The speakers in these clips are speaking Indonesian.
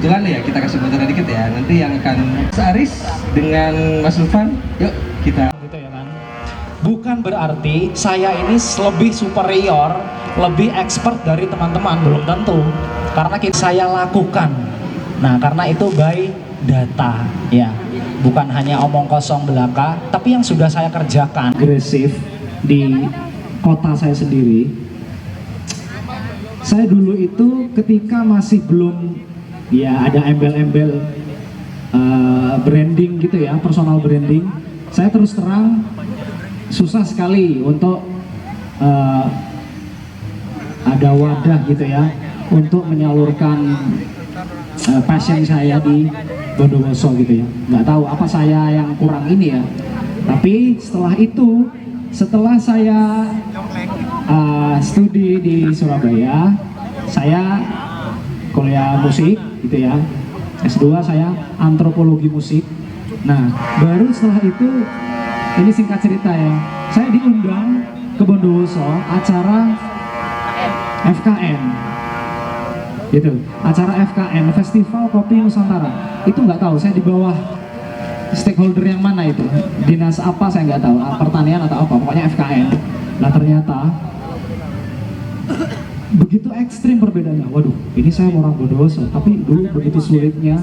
kebetulan ya kita kasih bocoran dikit ya. Nanti yang akan Mas Aris dengan Mas Lufan, yuk kita. Gitu ya kan. Bukan berarti saya ini lebih superior, lebih expert dari teman-teman, belum tentu. Karena saya lakukan. Nah, karena itu by data ya. Bukan hanya omong kosong belaka, tapi yang sudah saya kerjakan agresif di kota saya sendiri. Saya dulu itu ketika masih belum ya ada embel-embel branding gitu ya, personal branding, saya terus terang susah sekali untuk ada wadah gitu ya untuk menyalurkan passion saya di Bondowoso gitu ya. Nggak tahu apa saya yang kurang ini ya, tapi setelah saya studi di Surabaya, saya kuliah musik gitu ya, S2 saya antropologi musik. Nah, baru setelah itu, ini singkat cerita ya, saya diundang ke Bondowoso acara FKN gitu, acara FKN, Festival Kopi Nusantara. Itu nggak tahu saya di bawah stakeholder yang mana itu, dinas apa saya nggak tahu, pertanian atau apa, pokoknya FKN. Nah ternyata begitu ekstrim perbedaannya. Waduh, ini saya orang Bondowoso, tapi dulu begitu sulitnya,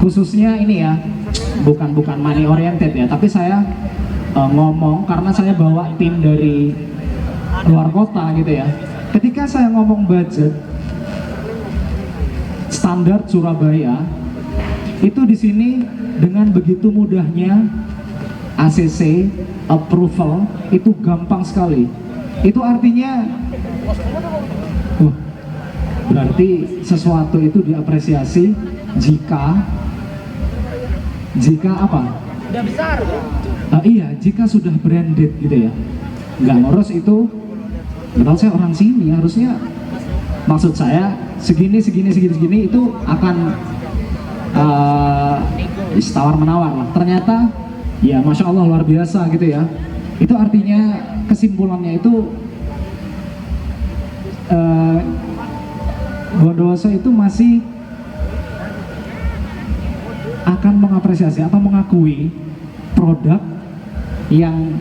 khususnya ini ya, bukan money oriented ya, tapi saya ngomong karena saya bawa tim dari luar kota gitu ya. Ketika saya ngomong budget standar Surabaya, itu di sini dengan begitu mudahnya ACC approval, itu gampang sekali. Itu artinya berarti sesuatu itu diapresiasi jika apa? Sudah besar. Iya, jika sudah branded gitu ya. Nggak ngurus itu, padahal saya orang sini, harusnya maksud saya segini itu akan tawar menawar lah. Ternyata ya Masya Allah luar biasa gitu ya. Itu artinya kesimpulannya itu Bondowoso itu masih akan mengapresiasi atau mengakui produk yang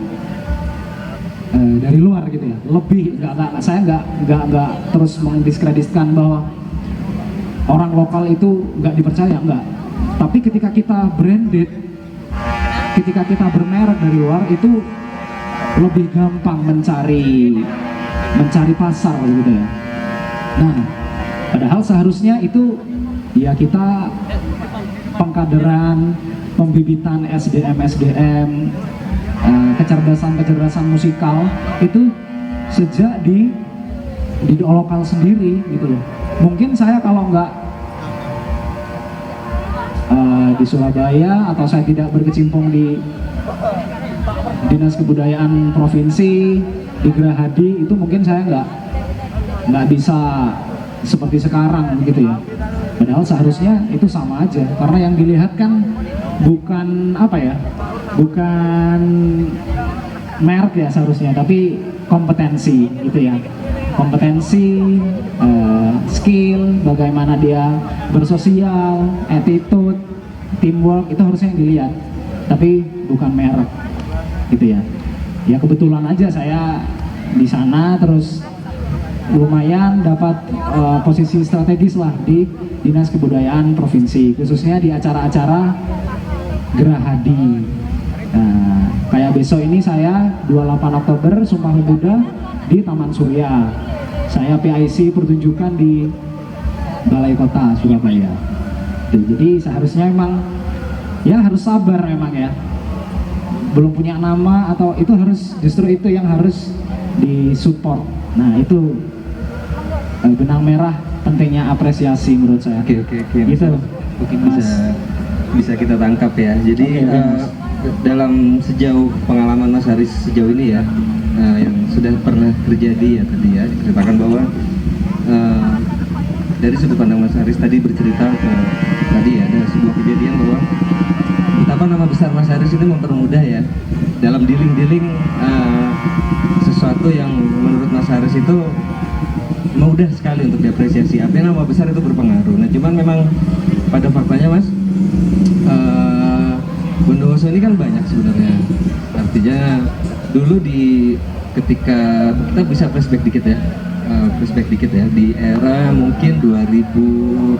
dari luar gitu ya. Lebih saya nggak terus mendiskreditkan bahwa orang lokal itu nggak dipercaya, enggak. Tapi ketika kita branded, ketika kita bermerek dari luar, itu lebih gampang mencari pasar gitu ya. Nah, padahal seharusnya itu ya kita pengkaderan, pembibitan SDM, kecerdasan musikal itu sejak di lokal sendiri gitu loh. Mungkin saya kalau nggak di Surabaya, atau saya tidak berkecimpung di Dinas Kebudayaan Provinsi di Gerahadi, itu mungkin saya nggak bisa seperti sekarang gitu ya. Padahal seharusnya itu sama aja, karena yang dilihat kan bukan apa ya, bukan merek ya seharusnya, tapi kompetensi gitu ya. Kompetensi, skill, bagaimana dia bersosial, attitude, teamwork, itu harusnya yang dilihat, tapi bukan merek gitu ya. Ya kebetulan aja saya di sana, terus lumayan dapat posisi strategis lah di Dinas Kebudayaan Provinsi, khususnya di acara-acara Gerahadi. Nah, kayak besok ini saya 28 Oktober Sumpah Pemuda di Taman Surya. Saya PIC pertunjukan di Balai Kota Surabaya. Jadi seharusnya memang ya harus sabar memang ya. Belum punya nama atau itu harus, justru itu yang harus disupport. Nah, itu benang merah pentingnya apresiasi menurut saya. Oke. Gitu. Mungkin bisa kita tangkap ya. Jadi dalam sejauh pengalaman Mas Haris sejauh ini ya, yang sudah pernah terjadi ya tadi ya, diceritakan bahwa dari sudut pandang Mas Haris tadi bercerita tadi ya, ada sebuah kejadian bahwa betapa nama besar Mas Haris ini mempermudah ya dalam dealing sesuatu yang menurut Mas Haris itu mudah sekali untuk diapresiasi. Artinya nama besar itu berpengaruh. Nah cuman memang pada faktanya Mas, Bondowoso ini kan banyak sebenarnya. Artinya dulu ketika kita bisa flashback dikit ya, di era mungkin 2000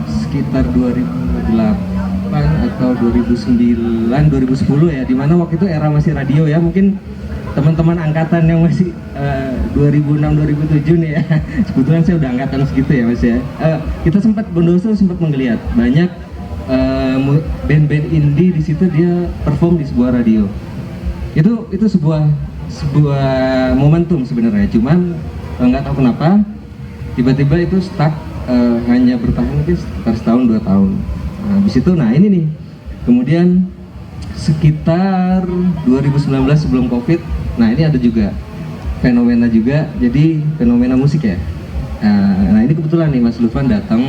sekitar 2008 atau 2009 2010 ya, dimana waktu itu era masih radio ya, mungkin teman-teman angkatan yang masih 2006-2007 nih ya, kebetulan saya udah angkatan segitu ya Mas ya, kita Bondowoso sempat menggeliat banyak band-band indie di situ, dia perform di sebuah radio. Itu sebuah momentum sebenarnya, cuman nggak tahu kenapa tiba-tiba itu stuck, hanya bertahan mungkin sekitar setahun 2 tahun. Nah, habis itu ini nih, kemudian sekitar 2019 sebelum Covid, nah ini ada juga fenomena juga, jadi fenomena musik ya. Nah ini kebetulan nih Mas Lutfan datang,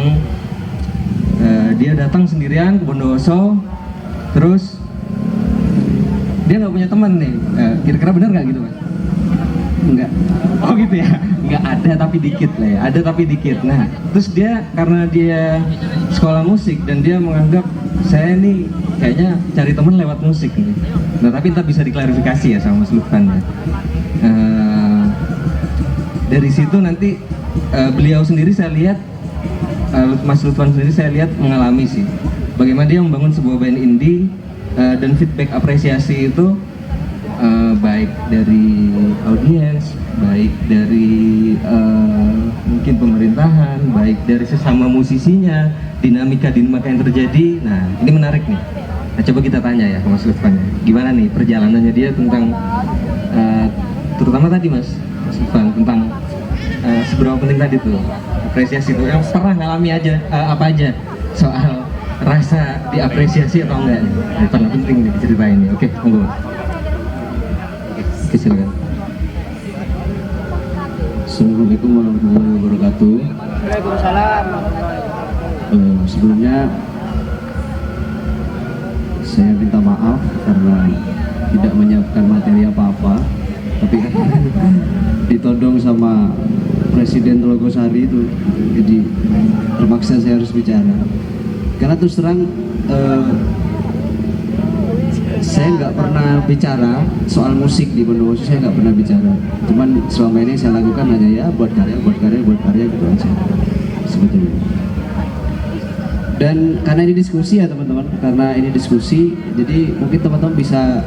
dia datang sendirian ke Bondowoso, terus dia nggak punya teman nih. Kira-kira benar nggak gitu Mas? Enggak. Oh gitu ya? Nggak ada tapi dikit lah ya, ada tapi dikit. Nah terus dia, karena dia sekolah musik dan dia menganggap saya nih kayaknya cari teman lewat musik nih. Nah tapi entah bisa diklarifikasi ya sama Mas Lutfan ya. Dari situ nanti beliau sendiri saya lihat, Mas Lutfan sendiri saya lihat mengalami sih bagaimana dia membangun sebuah band indie, dan feedback apresiasi itu baik dari audiens, baik dari mungkin pemerintahan, baik dari sesama musisinya, dinamika yang terjadi. Nah ini menarik nih. Nah, coba kita tanya ya ke Mas Lutfan, gimana nih perjalanannya dia tentang terutama tadi Mas Lutfan tentang seberapa penting tadi tuh apresiasi itu, yang pernah ngalami aja apa aja soal rasa diapresiasi atau enggak nih. Nah, itu penting nih diceritain nih. Oke, monggo. Oke, silakan. Assalamualaikum warahmatullahi wabarakatuh. Waalaikumsalam. Sebelumnya saya minta maaf karena tidak menyiapkan materi apa-apa, tapi ditodong sama Presiden Telogosari itu, jadi terpaksa saya harus bicara. Karena terus terang saya nggak pernah bicara soal musik di Bondowoso, saya nggak pernah bicara. Cuman selama ini saya lakukan hanya ya buat karya gitu aja sebetulnya. Dan karena ini diskusi ya teman-teman, karena ini diskusi, jadi mungkin teman-teman bisa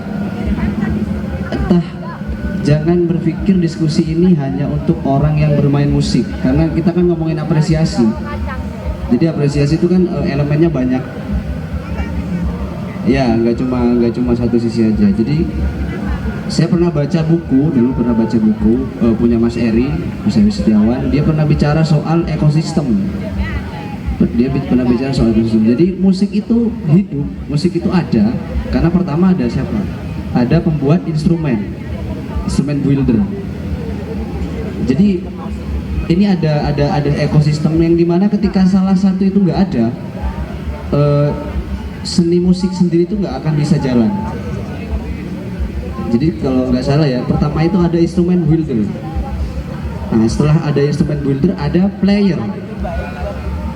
jangan berpikir diskusi ini hanya untuk orang yang bermain musik, karena kita kan ngomongin apresiasi. Jadi apresiasi itu kan elemennya banyak. Ya, nggak cuma satu sisi aja. Jadi saya pernah baca buku punya Mas Eri Setiawan. Dia pernah bicara soal ekosistem. Jadi musik itu hidup, musik itu ada karena pertama ada siapa? Ada pembuat instrumen builder. Jadi ini ada ekosistem yang dimana ketika salah satu itu nggak ada, seni musik sendiri itu nggak akan bisa jalan. Jadi kalau nggak salah ya, pertama itu ada instrumen builder. Nah setelah ada instrumen builder ada player.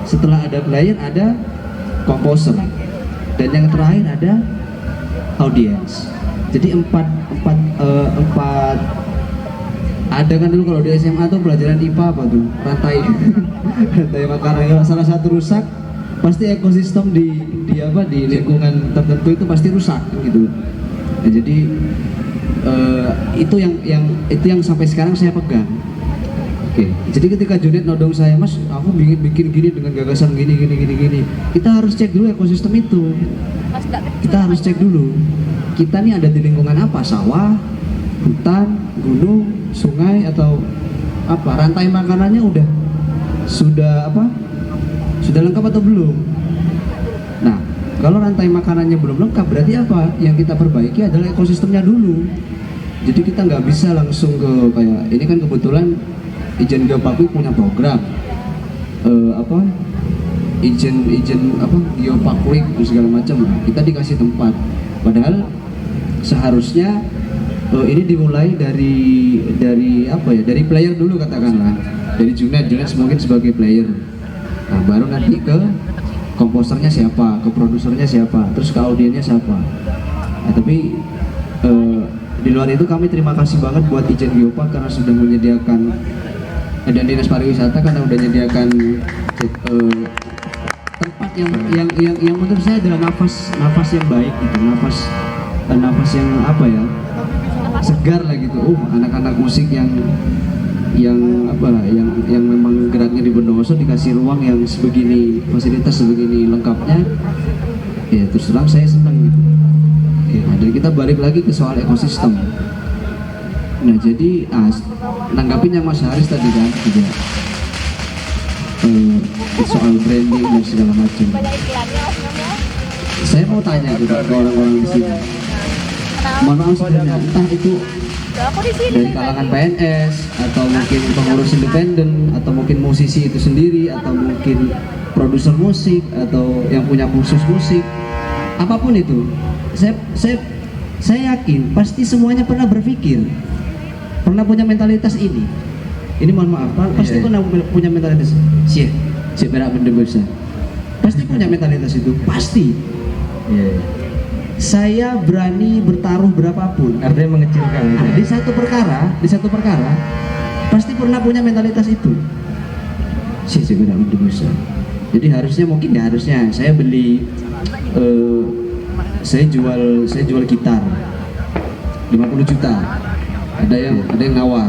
Setelah ada player ada komposer. Dan yang terakhir ada audience. Jadi empat ada kan dulu kalau di SMA tuh pelajaran IPA apa tuh, rantai makanan. Kalau salah satu rusak pasti ekosistem di lingkungan tertentu itu pasti rusak gitu. Nah, jadi itu yang sampai sekarang saya pegang. Oke. Jadi ketika Junet nodong saya, Mas, aku bikin gini dengan gagasan gini. Kita harus cek dulu ekosistem itu. Kita harus cek dulu. Kita nih ada di lingkungan apa? Sawah, hutan, gunung, sungai, atau apa? Rantai makanannya sudah lengkap atau belum? Nah, kalau rantai makanannya belum lengkap, berarti apa? Yang kita perbaiki adalah ekosistemnya dulu. Jadi kita nggak bisa langsung ke kayak ini kan kebetulan Ijen Geopark punya program Ijen Geopark segala macam. Kita dikasih tempat. Padahal seharusnya ini dimulai dari player dulu katakanlah. Dari Junet mungkin sebagai player. Nah, baru nanti ke komposernya siapa, ke produsernya siapa, terus ke audiennya siapa. Nah, tapi di luar itu kami terima kasih banget buat Ijen Geopark karena sudah menyediakan, dan Dinas Pariwisata karena udah menyediakan tempat yang menurut saya adalah nafas yang baik gitu, nafas yang apa ya, segar lah gitu. Anak-anak musik yang memang geraknya di Bondowoso dikasih ruang yang sebegini, fasilitas sebegini lengkapnya, ya terus terang saya senang gitu. Ya, dan kita balik lagi ke soal ekosistem. Nah jadi nanggapin yang Mas Haris tadi kan juga soal branding dan segala macam. Saya mau tanya juga ke orang-orang di sini. Mohon maaf sebenarnya, entah itu dari kalangan PNS atau mungkin pengurus independen atau mungkin musisi itu sendiri atau mungkin produser musik atau yang punya kursus musik, apapun itu, saya yakin pasti semuanya pernah berpikir, pernah punya mentalitas ini. Ini mohon maaf, pasti pernah punya mentalitas. Siap berak benda besar. Pasti punya mentalitas itu, pasti. Saya berani bertaruh berapapun. Artinya mengecilkan. Di satu perkara, pasti pernah punya mentalitas itu. Siap berak benda besar. Jadi harusnya saya beli, saya jual gitar 50 juta. Ada yang nawar.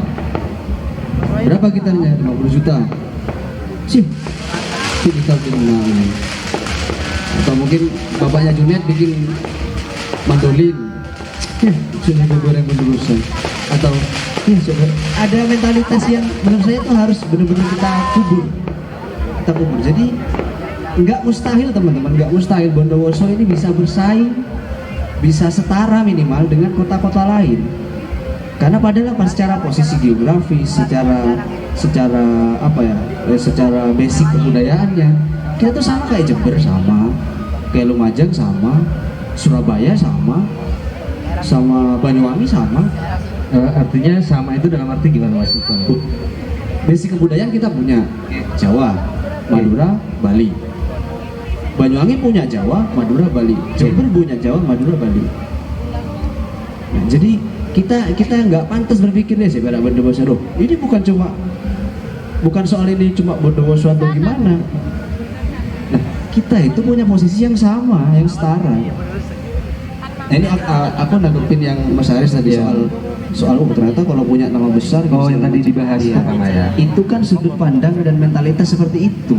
Berapa gitarnya? 50 juta. Sip gitar ini. Atau mungkin bapaknya Junet bikin mandolin. Sudah goreng berurusan. Atau ada mentalitas yang menurut saya itu harus benar-benar kita kubur. Jadi nggak mustahil teman-teman, nggak mustahil Bondowoso ini bisa bersaing, bisa setara minimal dengan kota-kota lain. Karena padahal secara posisi geografis, secara apa ya, secara basic kebudayaannya kita tuh sama kayak Jember, sama kayak Lumajang, sama Surabaya, sama Banyuwangi, sama. Artinya sama itu dalam arti gimana Mas? Basic kebudayaan kita punya Jawa, Madura, Bali. Banyuwangi punya Jawa, Madura, Bali. Jember punya Jawa, Madura, Bali. Nah, jadi kita nggak pantas berpikir deh sih pada Bondowoso. Ini bukan soal ini cuma Bondowoso atau gimana. Nah, kita itu punya posisi yang sama, yang setara. Nah, ini aku nanggepin yang Mas Haris tadi soal ternyata kalau punya nama besar. Yang tadi dibahas ya. Itu kan sudut pandang dan mentalitas seperti itu.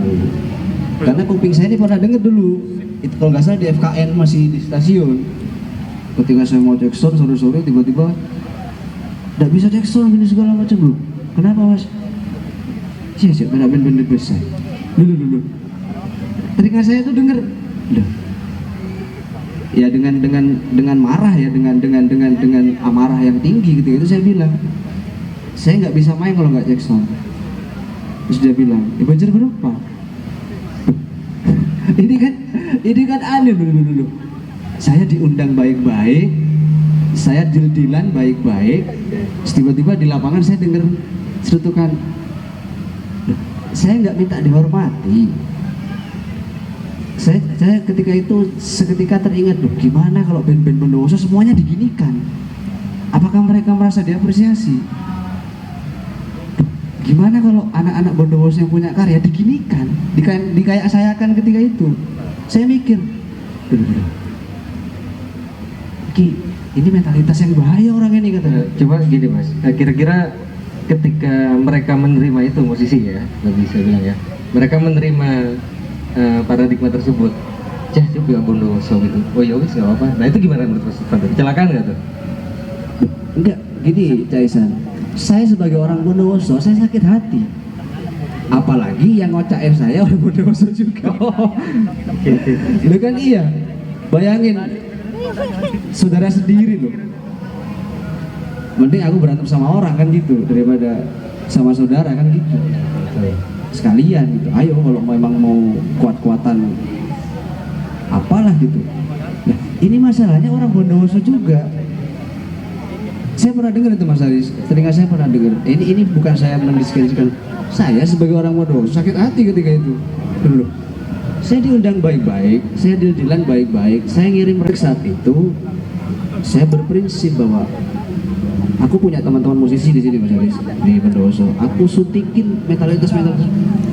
Karena kuping saya ini pernah dengar dulu. Itu kalau nggak salah di FKN masih di stasiun. Ketika saya mau cek sound sore-sore tiba-tiba nggak bisa cek sound gini segala macam bro. Kenapa Mas? Siap bener-bener besar. Dulu. Telinga saya tuh denger. Ya dengan marah ya, dengan amarah yang tinggi gitu. Itu saya bilang, saya nggak bisa main kalau nggak cek sound. Terus dia bilang, budget berapa? ini kan aneh dulu. Saya diundang baik-baik, saya deal-dealan baik-baik, tiba-tiba di lapangan saya dengar cerutukan, saya nggak minta dihormati. Saya ketika itu seketika teringat, gimana kalau band-band Bondowoso semuanya diginikan? Apakah mereka merasa diapresiasi? Gimana kalau anak-anak Bondowoso yang punya karya diginikan, dikayak-sayakan ketika itu? Saya mikir, ini mentalitas yang bahaya orang ini katanya. Coba gini Mas, kira-kira ketika mereka menerima itu, musisi ya, lebih saya bilang ya, mereka menerima paradigma tersebut, juga Bondowoso gitu. Oh ya wis nggak apa-apa. Nah itu gimana menurut Mas? Kecelakaan nggak tuh? Enggak, gini Caisan. Saya sebagai orang Bondowoso, saya sakit hati. Apalagi yang ngocak saya orang Bondowoso juga. Lu kan iya. Bayangin, saudara sendiri loh. Mending aku berantem sama orang kan gitu daripada sama saudara kan gitu. Sekalian gitu. Ayo kalau memang mau kuat-kuatan apalah gitu. Nah, ini masalahnya orang Bondowoso juga. Saya pernah dengar itu Mas Aris, telinga saya pernah dengar. Ini bukan saya mendiskreditkan. Saya sebagai orang Bondowoso sakit hati ketika itu. Dulu. Saya diundang baik-baik, saya dilan baik-baik, saya ngirim mereka saat itu. Saya berprinsip bahwa aku punya teman-teman musisi di sini Mas Aris, di Bondowoso. Aku suntikin mentalitas.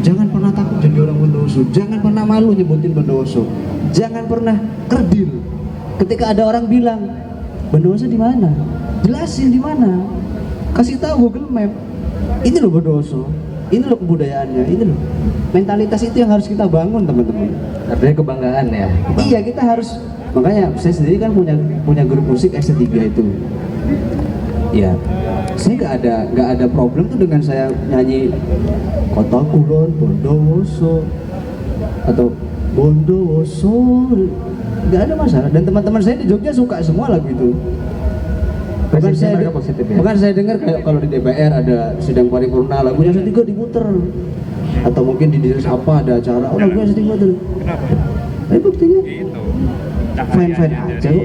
Jangan pernah takut jadi orang Bondowoso, jangan pernah malu nyebutin Bondowoso, jangan pernah kerdil. Ketika ada orang bilang Bondowoso di mana, jelasin di mana, kasih tahu Google Map. Ini loh Bondowoso, ini loh kebudayaannya, ini loh mentalitas itu yang harus kita bangun teman-teman. Artinya kebanggaan ya. Iya kita harus, makanya saya sendiri kan punya grup musik ST3 itu. Ya, saya nggak ada problem tuh dengan saya nyanyi Kota Kulon Bondowoso atau Bondowoso, nggak ada masalah. Dan teman-teman saya di Jogja suka semua lagu itu. Bahkan saya dengar kayak kalau di DPR ada sidang paripurna lagunya ST3 diputer, atau mungkin di dinas apa ada acara lagunya ST3 diputer. Tapi buktinya fine aja kok.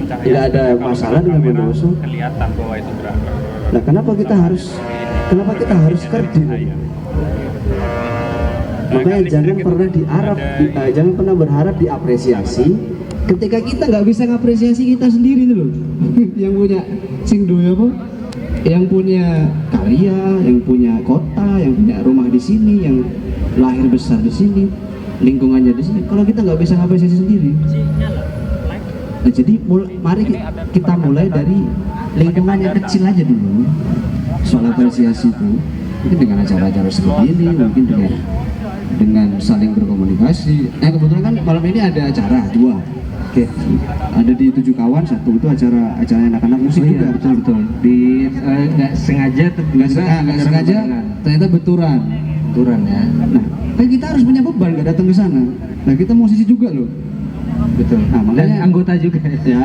Tidak ada masalah dengan Bondowoso. Kelihatan bahwa itu gerak. Nah, kenapa kita harus kerdil? Makanya jangan pernah berharap diapresiasi ketika kita nggak bisa ngapresiasi kita sendiri itu loh. Yang punya singdoyo apa? Yang punya karya, yang punya kota, yang punya rumah di sini, yang lahir besar di sini, lingkungannya di sini. Kalau kita nggak bisa ngapresiasi sendiri, nah, jadi mari kita mulai dari lingkungan yang kecil aja dulu. Soal apresiasi itu mungkin dengan acara-acara seperti ini, mungkin dengan saling berkomunikasi. Kebetulan kan malam ini ada acara 2. Oke, ada di 7 Kawan, 1 itu acara anak-anak musik juga. Iya, betul. Di nggak sengaja ternyata benturan ya. Nah, kan kita harus punya beban nggak datang ke sana. Nah, kita musisi juga loh. Betul. Nah, makanya dan anggota juga ya.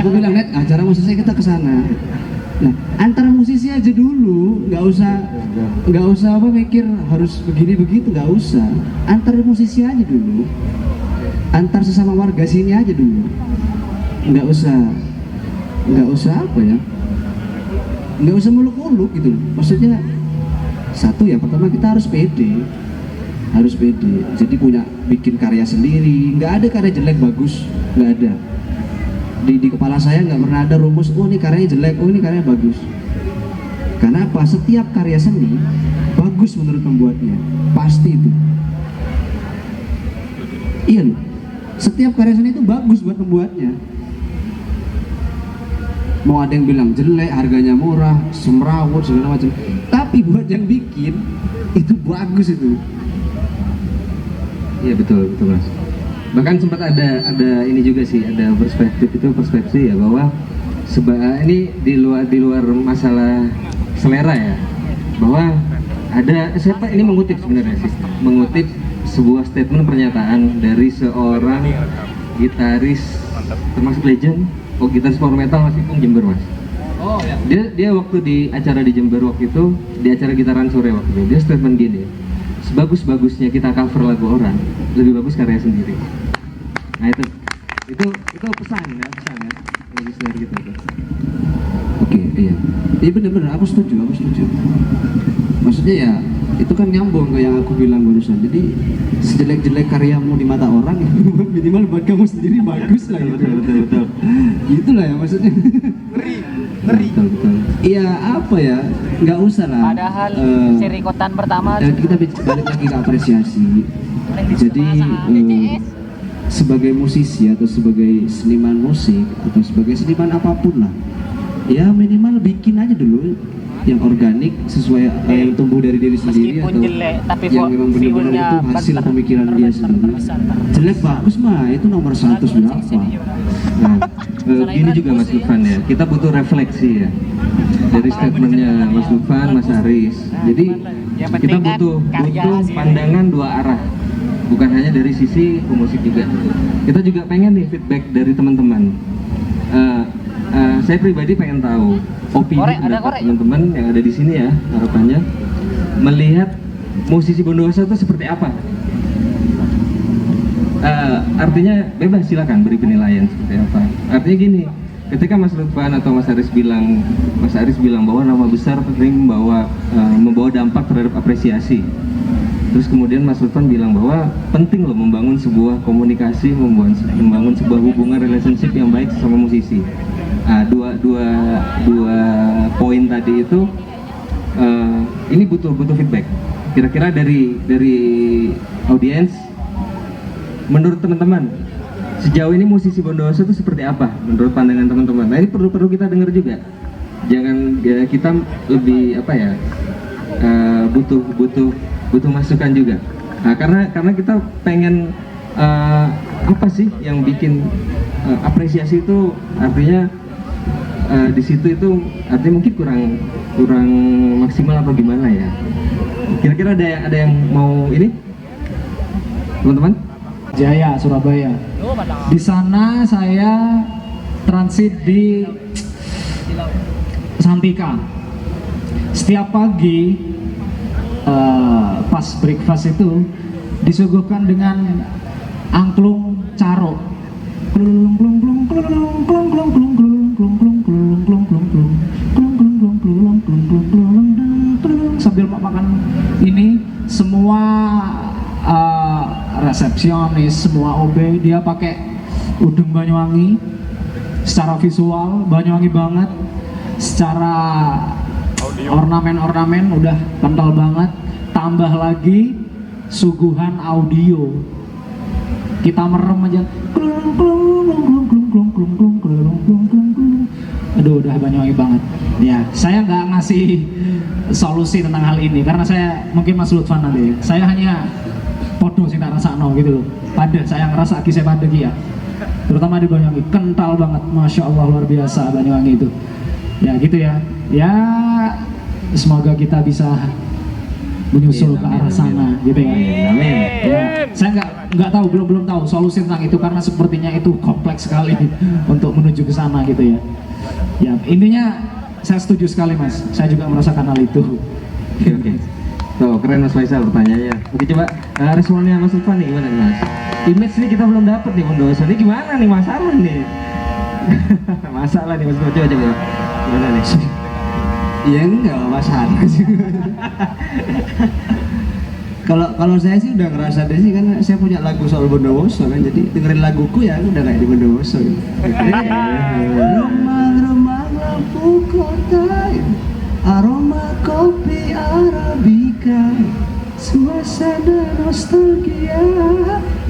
Aku bilang, "Net, acara musisi kita ke sana." Nah, antara musisi aja dulu, nggak usah apa mikir harus begini begitu, nggak usah. Antar musisi aja dulu. Antar sesama warga sini aja dulu. Nggak usah apa ya? Nggak usah muluk-muluk gitu. Maksudnya satu ya, pertama kita harus pede. Jadi bikin karya sendiri. Nggak ada karya jelek bagus, nggak ada. Di kepala saya nggak pernah ada rumus, oh ini karyanya jelek, oh ini karyanya bagus. Karena apa? Setiap karya seni bagus menurut pembuatnya, pasti itu. Iya loh, setiap karya seni itu bagus buat pembuatnya. Mau ada yang bilang jelek, harganya murah, semrawut segala macam, tapi buat yang bikin itu bagus itu. Iya betul Mas. Bahkan sempat ada ini juga sih, ada perspektif ya bahwa ini di luar masalah selera ya, bahwa saya ini mengutip sebuah statement pernyataan dari seorang gitaris termasuk legend, gitaris power metal Mas Ipung Jember Mas. Oh ya. Dia waktu di acara di Jember waktu itu, di acara gitaran sore waktu itu, dia statement gini, sebagus-bagusnya kita cover lagu orang, lebih bagus karya sendiri. Nah itu pesan ya bagus dari kita itu. Oke, iya benar-benar aku setuju. Maksudnya ya itu kan nyambung ke yang aku bilang barusan. Jadi sejelek-jelek karyamu di mata orang minimal buat kamu sendiri bagus lah. Betul. Itulah ya maksudnya. Ngeri. Betul. Iya apa ya, nggak usah lah. Padahal seri kotan pertama kita balik lagi ke apresiasi. Jadi sebagai musisi atau sebagai seniman musik atau sebagai seniman apapun lah, ya minimal bikin aja dulu yang organik sesuai yang tumbuh dari diri sendiri, atau jelek, tapi yang memang benar-benar itu hasil pemikiran dia sendiri. Jelek bagus mah itu nomor 100 berapa. Nah, gini juga Mas Dufan ya, kita butuh refleksi ya dari statementnya Mas Dufan, Mas Aris. Jadi kita butuh pandangan dua arah, bukan hanya dari sisi pemusik juga. Kita juga pengen nih feedback dari teman-teman. Saya pribadi pengen tahu opini pendapat teman-teman yang ada di sini ya, harapannya melihat musisi Bondowoso itu seperti apa. Artinya bebas, silakan beri penilaian seperti apa. Artinya gini, ketika Mas Lutfan atau Mas Aris bilang bahwa nama besar penting membawa dampak terhadap apresiasi. Terus kemudian Mas Lutfan bilang bahwa penting loh membangun sebuah komunikasi, membangun sebuah hubungan relationship yang baik sama musisi. Dua poin tadi itu ini butuh feedback. Kira-kira dari audiens, menurut teman-teman sejauh ini musisi Bondowoso itu seperti apa menurut pandangan teman-teman? Nah ini perlu kita dengar juga. Jangan ya, kita lebih apa ya, butuh masukan juga. Nah, karena kita pengen apa sih yang bikin apresiasi itu artinya di situ itu artinya mungkin kurang maksimal atau gimana ya? Kira-kira ada yang mau ini, teman-teman? Jaya, Surabaya. Di sana saya transit di Santika. Setiap pagi pas breakfast itu disuguhkan dengan angklung caro. Sambil makan ini semua resepsionis, semua OB dia pakai udeng Banyuwangi. Secara visual Banyuwangi banget, secara ornamen udah kental banget, tambah lagi suguhan audio, kita merem aja, aduh udah Banyuwangi banget ya. Saya nggak ngasih solusi tentang hal ini karena saya mungkin Mas Lutfan nanti, saya hanya podo sih tak rasakno gitu loh. Pada saya ngerasa kisah pada ya, terutama di Banyuwangi kental banget, masya Allah luar biasa Banyuwangi itu. Ya gitu ya. Ya semoga kita bisa menyusul ke arah sana gitu ya. Amin. Ya, saya nggak tahu, belum tahu solusi tentang itu karena sepertinya itu kompleks sekali untuk menuju ke sana gitu ya. Ya intinya saya setuju sekali Mas. Saya juga merasakan hal itu. Oke. Tuh keren Mas Faisal pertanyaannya. Oke coba responnya Mas Lutfan nih gimana nih Mas? Image nih kita belum dapet nih Bondowoso. Ini gimana nih masalah nih? Masalah nih Mas Lutfan, coba. Gimana nih? Ya enggak masalah sih. Kalau saya sih udah ngerasa deh sih, kan saya punya lagu soal Bondowoso kan, jadi dengerin laguku ya udah kayak di Bondowoso gitu. Remang-remang lampu kota, aroma kopi arabica, suasana nostalgia.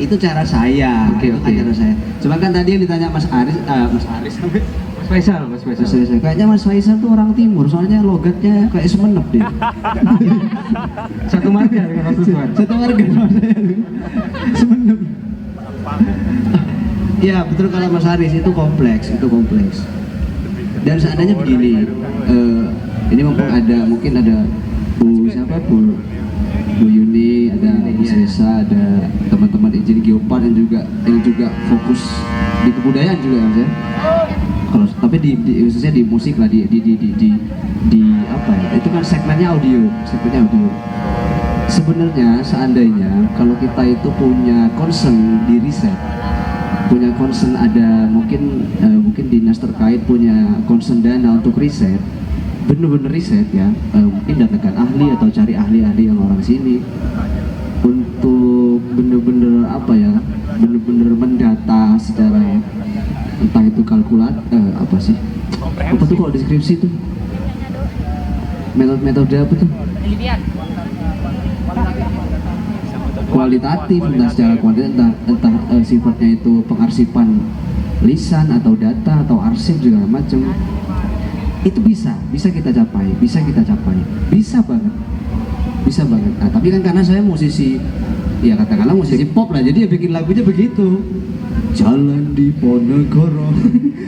Itu cara saya. Oke. Cara saya. Cuma kan tadi yang ditanya Mas Aris Mas Faisal. Kayaknya Mas Faisal tuh orang timur, soalnya logatnya kayak Sumenep dia. Satu marga dengan Mas Lutfan. Satu marga sama saya. Sumenep. Ya betul, kalau Mas Aris itu kompleks. Dan seandainya begini, ini mungkin ada Bu Yuni, ada Mas Reza, ada teman-teman izin Geopard yang juga fokus di kebudayaan juga ya Mas ya. Tapi khususnya di musik lah, di apa ya, itu kan segmennya audio. Sebenarnya seandainya kalau kita itu punya concern di riset, punya concern, ada mungkin dinas terkait punya concern dana untuk riset, bener-bener riset ya, mungkin datangkan ahli atau cari ahli-ahli yang orang sini untuk bener-bener apa ya, bener-bener mendata secara entah itu apa tuh kalau deskripsi tuh metode apa tuh kualitatif, entah secara kuantitatif, entah sifatnya itu pengarsipan lisan atau data atau arsip segala macam, itu bisa kita capai, bisa banget. Nah, tapi kan karena saya musisi, ya katakanlah musisi pop lah, jadi ya bikin lagunya begitu. Jalan di Ponegoro,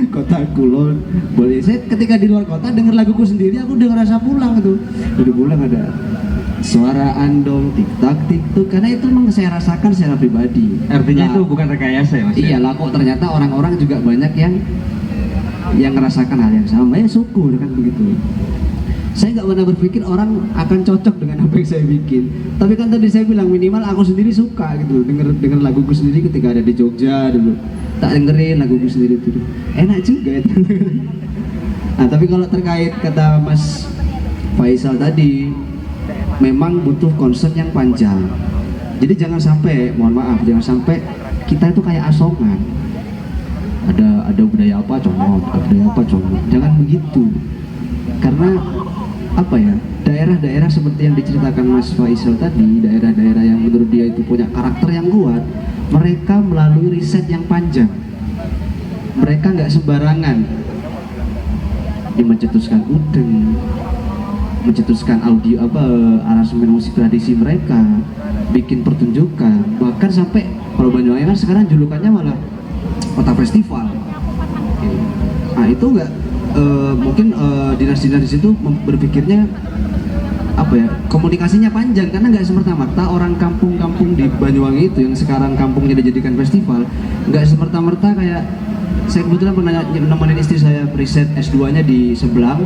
kota Kulon. Boleh, saya ketika di luar kota denger laguku sendiri, aku udah ngerasa pulang tuh. Udah pulang, ada suara andong, tik tak karena itu memang saya rasakan secara pribadi. Artinya itu bukan rekayasa ya Mas? Iya lah, kok ternyata orang-orang juga banyak yang merasakan hal yang sama. Ya syukur kan begitu. Saya nggak pernah berpikir orang akan cocok dengan apa yang saya bikin. Tapi kan tadi saya bilang minimal aku sendiri suka gitu, denger laguku sendiri ketika ada di Jogja dulu. tak dengerin lagu gue sendiri tuh, enak juga itu. Nah tapi kalau terkait kata Mas Faisal tadi, memang butuh konsep yang panjang. Jadi jangan sampai, mohon maaf, jangan sampai kita itu kayak asongan. Ada budaya apa comot, ada budaya apa comot. Jangan begitu. Karena apa ya? Daerah-daerah seperti yang diceritakan Mas Faisal tadi, daerah-daerah yang menurut dia itu punya karakter yang kuat, mereka melalui riset yang panjang. Mereka nggak sembarangan mencetuskan udeng, mencetuskan audio aransemen musik tradisi mereka, bikin pertunjukan, bahkan sampai kalau Banyuwangi kan sekarang julukannya malah kota festival. Nah itu nggak mungkin dinas-dinas di situ berpikirnya apa ya, komunikasinya panjang, karena nggak semerta-merta orang kampung-kampung di Banyuwangi itu yang sekarang kampungnya dijadikan festival, nggak semerta-merta kayak saya kebetulan pernah nemenin istri saya riset S2-nya di Sebelang.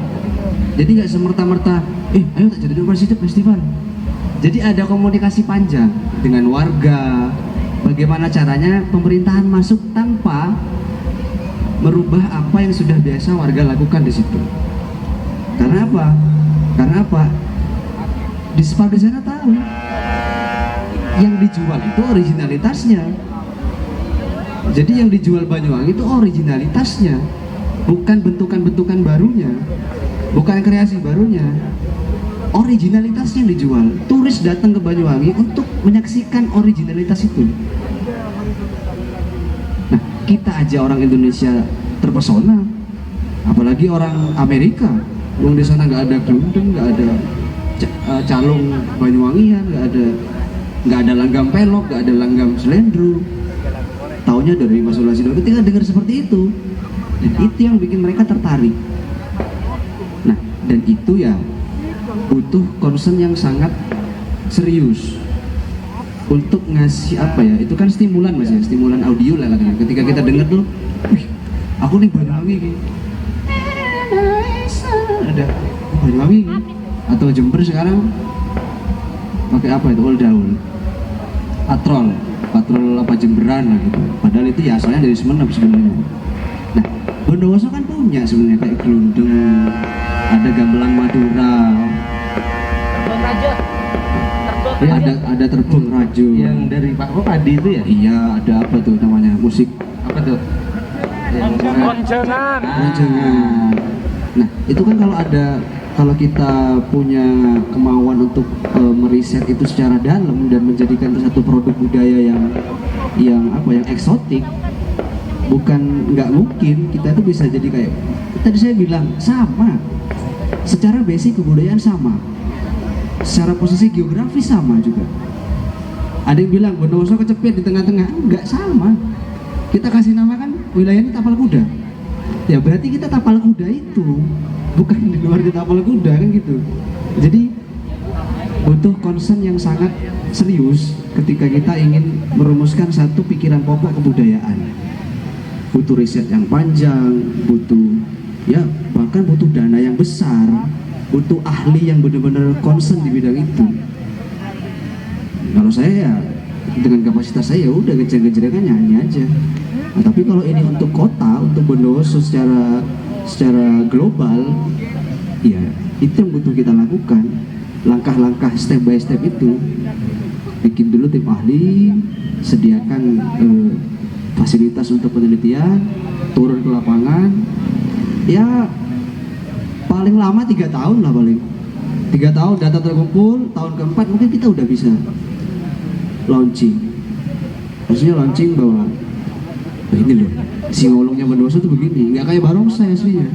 Jadi nggak semerta-merta, ayo tak jadi universitas festival. Jadi ada komunikasi panjang dengan warga, bagaimana caranya pemerintahan masuk tanpa merubah apa yang sudah biasa warga lakukan di situ. Karena apa? Di sana tahu yang dijual itu originalitasnya. Jadi yang dijual Banyuwangi itu originalitasnya, bukan bentukan-bentukan barunya, bukan kreasi barunya. Originalitasnya yang dijual. Turis datang ke Banyuwangi untuk menyaksikan originalitas itu. Nah, kita aja orang Indonesia terpesona, apalagi orang Amerika. Yang di sana nggak ada gelundung, nggak ada calung Banyuwangian, nggak ada langgam pelok, nggak ada langgam selendru. Taunya dari Mas Ulasido. Ketika dengar seperti itu, dan itu yang bikin mereka tertarik. Nah, dan itu ya butuh concern yang sangat serius untuk ngasih apa ya, itu kan stimulan Mas ya, stimulan audio lah katanya. Ketika kita dengar tuh, wih, aku nih Banyuwangi gitu. Ada Banyuwangi gitu. Atau Jember sekarang pakai apa itu, old daun, patrol apa Jemberan lah gitu. Padahal itu ya asalnya dari Sumeneb sebenarnya. Nah, Bondowoso kan punya sebenarnya kayak gelundung, ada gamelan Madura, ada terbang rajo Yang dari Pak Padi itu ya? iya, ada apa tuh namanya, musik Apa tuh? Yang Goncengan. jangan. Nah itu kan kalau kita punya kemauan untuk meriset itu secara dalam dan menjadikan itu satu produk budaya yang eksotik, bukan nggak mungkin kita itu bisa jadi kayak tadi saya bilang, sama secara basic kebudayaan sama, secara posisi geografis sama juga. Ada yang bilang Bondowoso kecepit di tengah-tengah, nggak sama. Kita kasih nama kan wilayahnya Tapal Kuda, ya berarti kita Tapal Kuda itu, bukan di luar di Tapal Kuda kan gitu. Jadi butuh concern yang sangat serius ketika kita ingin merumuskan satu pikiran pokok kebudayaan. Butuh riset yang panjang, bahkan butuh dana yang besar, butuh ahli yang benar-benar concern di bidang itu. Kalau saya ya dengan kapasitas saya udah ngejar-ngejaran nyanyi aja. Nah, tapi kalau ini untuk kota, untuk Bondowoso secara global, ya itu yang butuh kita lakukan. Langkah-langkah step by step itu, bikin dulu tim ahli, sediakan fasilitas untuk penelitian, turun ke lapangan, ya paling lama 3 tahun lah, paling 3 tahun data terkumpul, tahun keempat mungkin kita udah bisa launching. Maksudnya launching bahwa ini loh, si ngolongnya Bondowoso tuh begini, nggak kayak barongsai aslinya,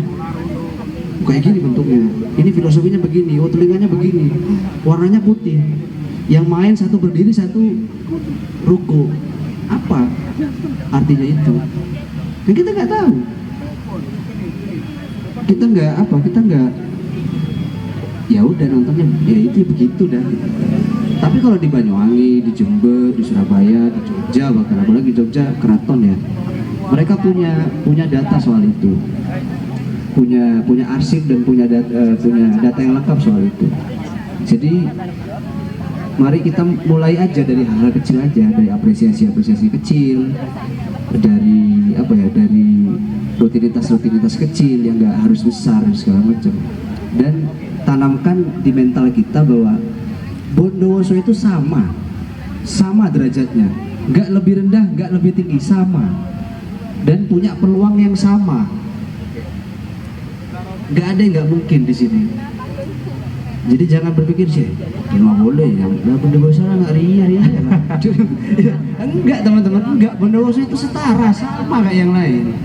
kayak gini bentuknya, ini filosofinya begini, telinganya begini, warnanya putih, yang main satu berdiri satu ruko, apa artinya itu? Dan kita nggak tahu, kita nggak ya udah nontonnya ya itu begitu dah gitu. Tapi kalau di Banyuwangi, di Jember, di Surabaya, di Jogja, bahkan apalagi Jogja Keraton ya, mereka punya data soal itu, punya arsip dan punya data yang lengkap soal itu. Jadi mari kita mulai aja dari hal-hal kecil aja, dari apresiasi kecil, dari apa ya, dari rutinitas kecil yang nggak harus besar segala macam, dan tanamkan di mental kita bahwa Bondowoso itu sama derajatnya, nggak lebih rendah, nggak lebih tinggi, sama, dan punya peluang yang sama. Nggak ada yang nggak mungkin di sini. Jadi jangan berpikir sih, nggak boleh, ya Bondowoso nggak ria. Enggak teman-teman, enggak, Bondowoso itu setara, sama kayak yang lain,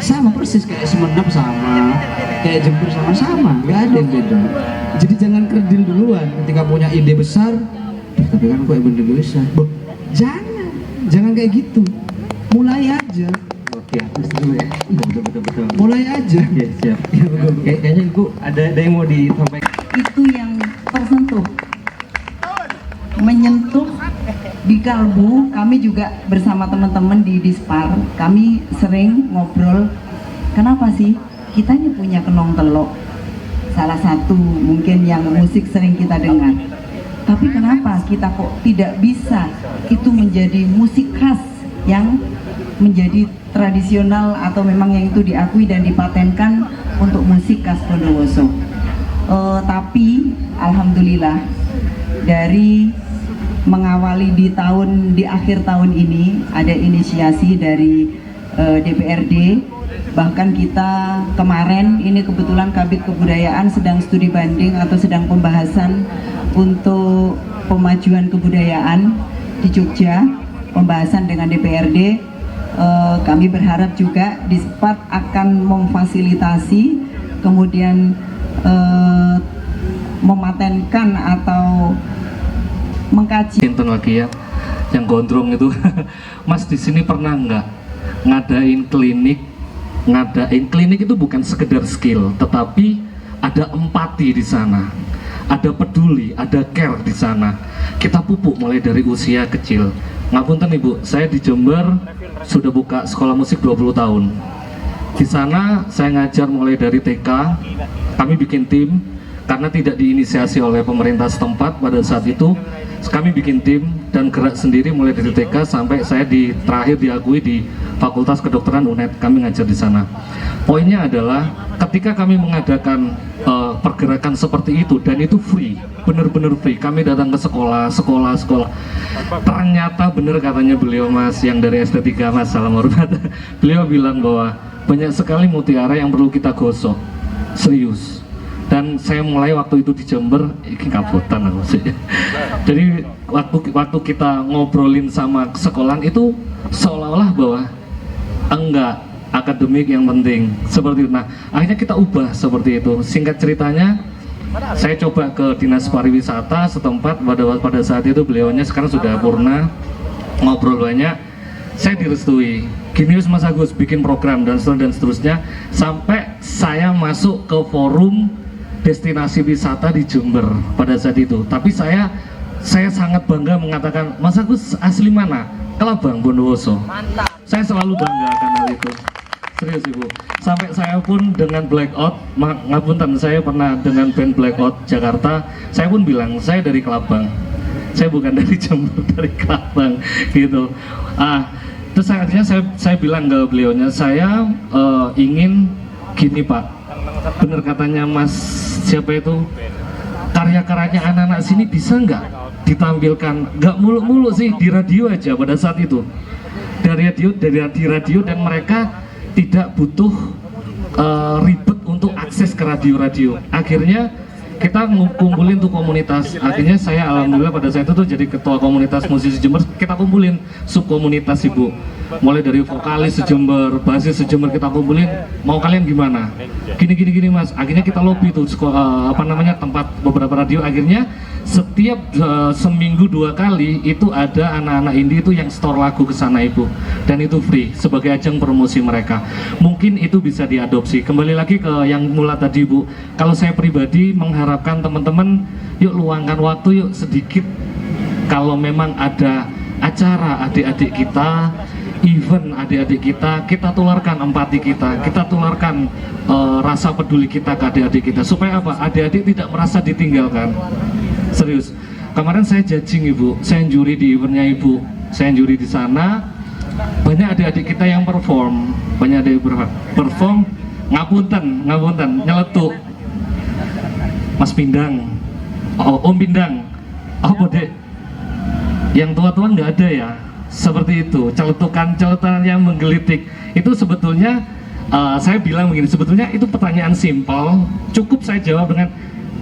sama persis kayak Semenep, sama kayak Jember, sama, nggak ada yang beda. Jadi jangan kerdil duluan ketika punya ide besar, tapi kan kok Bondowoso, jangan kayak gitu, mulai aja. Oke, aku setuju ya. Betul. Mulai aja. Oke, siap. Kayaknya Ibu ada yang mau disampaikan. Itu yang tersentuh, menyentuh di kalbu. Kami juga bersama teman-teman di Dispar, kami sering ngobrol, kenapa sih kita ini punya Kenong Telok, salah satu mungkin yang musik sering kita dengar, tapi kenapa kita kok tidak bisa itu menjadi musik khas yang menjadi tradisional atau memang yang itu diakui dan dipatenkan untuk musik khas Bondowoso. Tapi alhamdulillah dari mengawali di akhir tahun ini ada inisiasi dari DPRD, bahkan kita kemarin ini kebetulan Kabid Kebudayaan sedang studi banding atau sedang pembahasan untuk pemajuan kebudayaan di Jogja, pembahasan dengan DPRD. Kami berharap juga Dispar akan memfasilitasi, kemudian mematenkan atau mengkaji. Inten lagi ya, yang gondrong itu, Mas di sini pernah nggak ngadain klinik? Ngadain klinik itu bukan sekedar skill, tetapi ada empati di sana, ada peduli, ada care di sana. Kita pupuk mulai dari usia kecil. Ngapunten Ibu, saya di Jember sudah buka sekolah musik 20 tahun. Di sana saya ngajar mulai dari TK, kami bikin tim, karena tidak diinisiasi oleh pemerintah setempat pada saat itu. Kami bikin tim dan gerak sendiri mulai dari TK sampai saya terakhir diakui di Fakultas Kedokteran UNED, kami ngajar di sana. Poinnya adalah ketika kami mengadakan pergerakan seperti itu, dan itu free, bener-bener free. Kami datang ke sekolah. Ternyata bener katanya beliau Mas yang dari ST3, Mas, salam hormat. Beliau bilang bahwa banyak sekali mutiara yang perlu kita gosok, serius. Dan saya mulai waktu itu di Jember, ini kabutan aku sih. Jadi waktu kita ngobrolin sama sekolahan itu seolah-olah bahwa enggak, akademik yang penting, seperti itu. Nah, akhirnya kita ubah seperti itu. Singkat ceritanya, saya coba ke Dinas Pariwisata setempat, pada saat itu beliaunya sekarang sudah purna, ngobrol banyak, saya direstui. Gini Mas Agus bikin program dan seterusnya, sampai saya masuk ke forum destinasi wisata di Jember pada saat itu. Tapi saya sangat bangga mengatakan, Mas Agus asli mana? Kelabang, Bondowoso. Mantap. Saya selalu bangga akan hal itu. Serius Ibu. Sampai saya pun dengan Blackout, ngapunten, saya pernah dengan band Blackout Jakarta, saya pun bilang saya dari Kelabang. Saya bukan dari Jember, dari Kelabang gitu. Terus akhirnya saya bilang ke beliaunya, saya ingin gini Pak. Bener katanya Mas siapa itu, karya-karyanya anak-anak sini bisa nggak ditampilkan, nggak muluk-muluk sih di radio aja pada saat itu, di radio dan mereka tidak butuh ribet untuk akses ke radio. Akhirnya kita kumpulin tuh komunitas. Akhirnya saya alhamdulillah pada saat itu tuh jadi ketua komunitas musisi Jember. Kita kumpulin subkomunitas Ibu, mulai dari vokalis sejember, basis sejember, kita kumpulin, mau kalian gimana? Gini Mas. Akhirnya kita lobby tuh tempat beberapa radio. Akhirnya setiap seminggu 2 kali itu ada anak-anak indie itu yang store lagu ke sana Ibu, dan itu free sebagai ajang promosi mereka. Mungkin itu bisa diadopsi. Kembali lagi ke yang mula tadi Bu, kalau saya pribadi mengharapkan teman-teman, yuk luangkan waktu, yuk sedikit, kalau memang ada acara adik-adik kita, event adik-adik kita tularkan empati kita tularkan rasa peduli kita ke adik-adik kita, supaya apa? Adik-adik tidak merasa ditinggalkan. Serius, kemarin saya judging Ibu, saya juri di eventnya Ibu, saya juri di sana, banyak adik-adik kita yang perform, banyak adik perform ngapunten, nyeletuk. Mas Pindang, Om Pindang, apa dek? Yang tua-tua nggak ada ya? Seperti itu, celetukan yang menggelitik. Itu sebetulnya saya bilang begini, sebetulnya itu pertanyaan simpel, cukup saya jawab dengan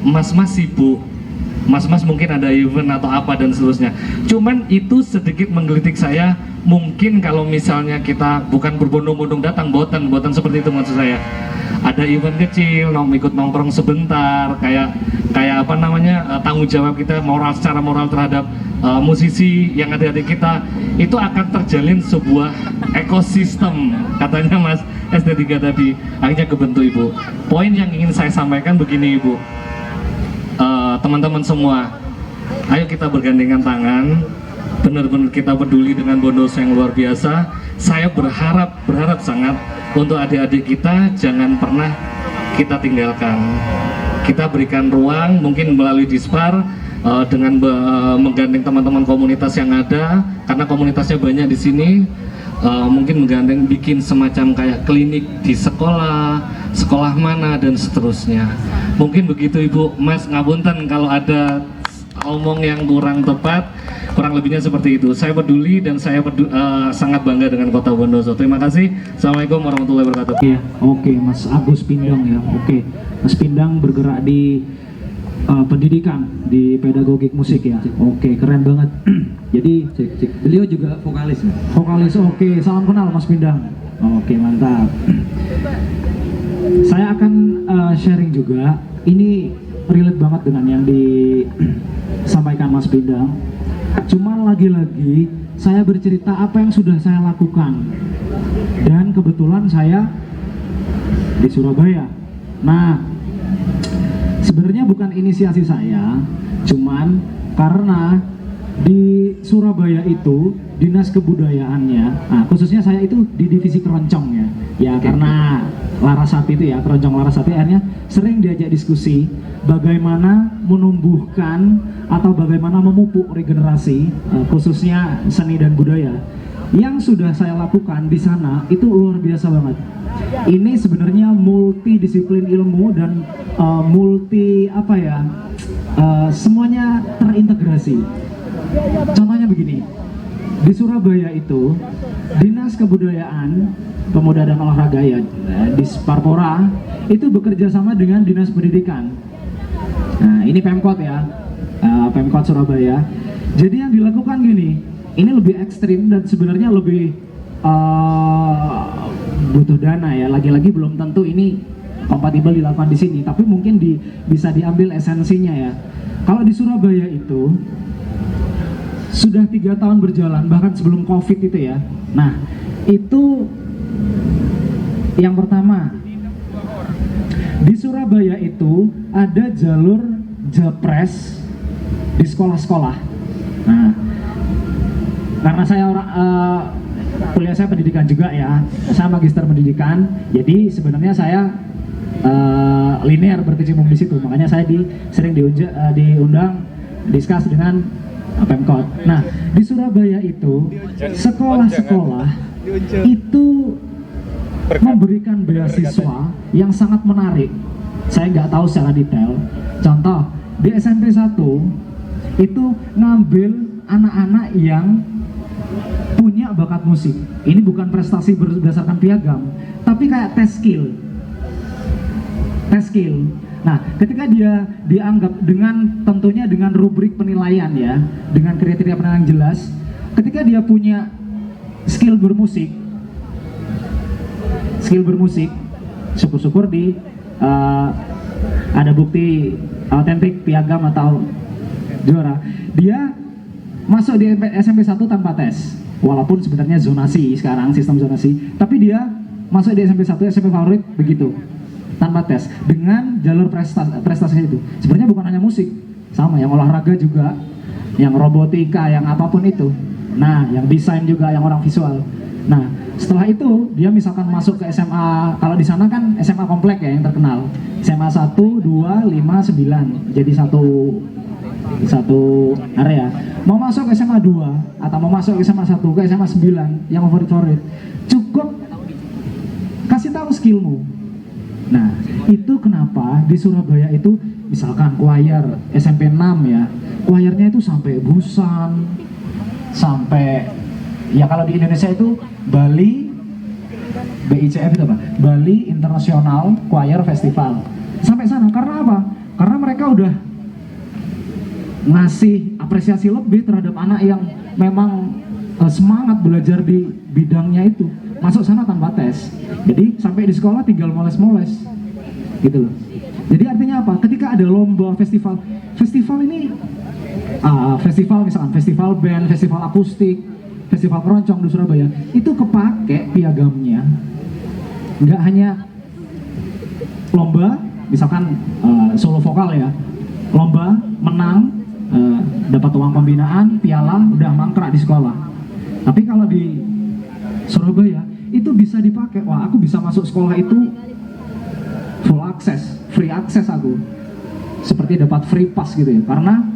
mas-mas sibuk, mas-mas mungkin ada event atau apa dan seterusnya. Cuman itu sedikit menggelitik saya. Mungkin kalau misalnya kita bukan berbondong-bondong datang, boten seperti itu maksud saya. Ada event kecil, ikut nongkrong sebentar, kayak apa namanya, tanggung jawab kita secara moral terhadap musisi yang adik-adik kita, itu akan terjalin sebuah ekosistem, katanya Mas SD3 tadi, akhirnya kebentuk Ibu. Poin yang ingin saya sampaikan begini Ibu, teman-teman semua, ayo kita bergandengan tangan, benar-benar kita peduli dengan Bondowoso yang luar biasa. Saya berharap sangat untuk adik-adik kita jangan pernah kita tinggalkan. Kita berikan ruang mungkin melalui Dispar dengan menggandeng teman-teman komunitas yang ada, karena komunitasnya banyak di sini. Mungkin menggandeng bikin semacam kayak klinik di sekolah mana dan seterusnya. Mungkin begitu Ibu. Mas ngapunten kalau ada omong yang kurang tepat, kurang lebihnya seperti itu. Saya peduli dan saya sangat bangga dengan Kota Bondowoso. Terima kasih. Assalamualaikum warahmatullahi wabarakatuh. Ya, oke, Mas Agus Pindang ya. Oke, Mas Pindang bergerak di pendidikan, di pedagogik musik ya. Oke, keren banget. Jadi Beliau juga vokalis ya? vokalis. Oke, salam kenal Mas Pindang. Oke, mantap. Saya akan sharing juga. Ini relate banget dengan yang disampaikan Mas Pindang. Cuma lagi-lagi saya bercerita apa yang sudah saya lakukan. Dan kebetulan saya di Surabaya. Nah, sebenarnya bukan inisiasi saya, cuman karena di Surabaya itu dinas kebudayaannya, nah khususnya saya itu di divisi keroncong ya, ya karena Larasati itu ya, keroncong Larasati, akhirnya sering diajak diskusi bagaimana menumbuhkan atau bagaimana memupuk regenerasi khususnya seni dan budaya. Yang sudah saya lakukan di sana itu luar biasa banget. Ini sebenarnya multidisiplin ilmu dan semuanya terintegrasi. Contohnya begini, di Surabaya itu Dinas Kebudayaan, Pemuda dan Olahraga ya, Disparpora itu bekerja sama dengan Dinas Pendidikan. Nah ini Pemkot ya, Pemkot Surabaya. Jadi yang dilakukan gini, ini lebih ekstrim dan sebenarnya lebih butuh dana ya. Lagi-lagi belum tentu ini kompatibel dilakukan di sini, tapi mungkin bisa diambil esensinya ya. Kalau di Surabaya itu sudah 3 tahun berjalan, bahkan sebelum COVID itu ya. Nah, itu yang pertama. Di Surabaya itu ada jalur Japres di sekolah-sekolah. Nah, karena saya kuliah saya pendidikan juga ya, saya magister pendidikan, jadi sebenarnya saya linear berkecimpung di situ, makanya saya sering diundang diskus dengan Pemkot. Nah, di Surabaya itu sekolah-sekolah itu memberikan beasiswa yang sangat menarik. Saya nggak tahu secara detail. Contoh, di SMP 1 itu ngambil anak-anak yang punya bakat musik. Ini bukan prestasi berdasarkan piagam, tapi kayak tes skill. Nah, ketika dia dianggap tentunya dengan rubrik penilaian ya, dengan kriteria penilaian jelas, ketika dia punya skill bermusik, syukur-syukur ada bukti autentik piagam atau juara, dia masuk di SMP 1 tanpa tes, walaupun sebenarnya zonasi sekarang, sistem zonasi, tapi dia masuk di SMP 1, SMP favorit begitu, tanpa tes, dengan jalur prestasi itu. Sebenarnya bukan hanya musik, sama yang olahraga juga, yang robotika, yang apapun itu. Nah, yang desain juga, yang orang visual. Nah, setelah itu dia misalkan masuk ke SMA, kalau di sana kan SMA komplek ya yang terkenal. SMA 1, 2, 5, 9. Jadi satu satu area. Mau masuk ke SMA 2 atau mau masuk ke SMA 1, ke SMA 9 yang favorit, cukup kasih tahu skillmu. Nah, itu kenapa di Surabaya itu misalkan choir SMP 6 ya, choirnya itu sampai Busan, sampai ya kalau di Indonesia itu Bali, BICF itu apa? Bali International Choir Festival. Sampai sana karena apa? Karena mereka udah ngasih apresiasi lebih terhadap anak yang memang semangat belajar di bidangnya itu, masuk sana tanpa tes. Jadi sampai di sekolah tinggal moles-moles gitu loh. Jadi artinya apa? Ketika ada lomba festival ini festival misalkan festival band, festival akustik, festival keroncong di Surabaya, itu kepake piagamnya nggak hanya lomba misalkan solo vokal ya, lomba menang, dapat uang pembinaan, piala, udah mangkrak di sekolah. Tapi kalau di Surabaya itu bisa dipakai. Wah, aku bisa masuk sekolah itu full akses, free akses aku. Seperti dapat free pass gitu ya. Karena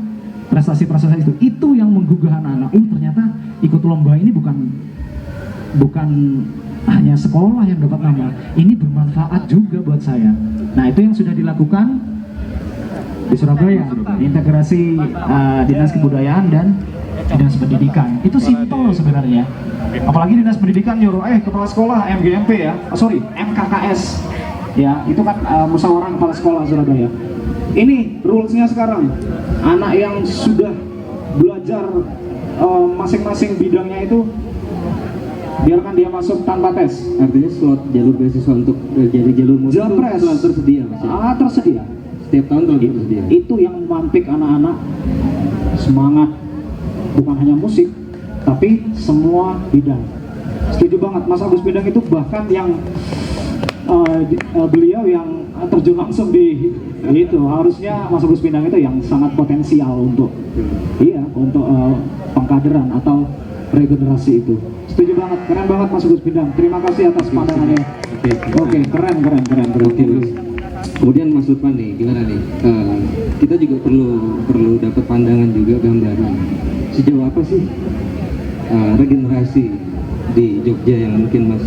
prestasi-prestasi itu yang menggugah anak-anak. Ternyata ikut lomba ini bukan hanya sekolah yang dapat nama. Ini bermanfaat juga buat saya. Nah, itu yang sudah dilakukan di Surabaya, integrasi dinas kebudayaan dan dinas pendidikan. Itu simpel sebenarnya. Apalagi dinas pendidikan nyuruh kepala sekolah MGMP ya, MKKS ya, itu kan musyawarah kepala sekolah Surabaya. Ini rulesnya sekarang, anak yang sudah belajar masing-masing bidangnya itu biarkan dia masuk tanpa tes. Artinya slot jalur beasiswa untuk jadi jalur musik itu selalu tersedia, Mas? Tersedia. Setiap tahun tuh tersedia. Itu yang memantik anak-anak semangat, bukan hanya musik tapi semua bidang. Setuju banget, Mas Agus Bidang itu bahkan yang beliau yang terjun langsung di itu, harusnya Mas Agus Bidang itu yang sangat potensial untuk untuk pengkaderan atau regenerasi itu. Setuju banget, keren banget Mas Agus Bidang. Terima kasih atas pandangannya. Oke, keren. Oke, Mas. Kemudian Mas Lutman nih, gimana nih? Kita juga perlu dapat pandangan juga, gambaran sejauh apa sih regenerasi di Jogja yang mungkin Mas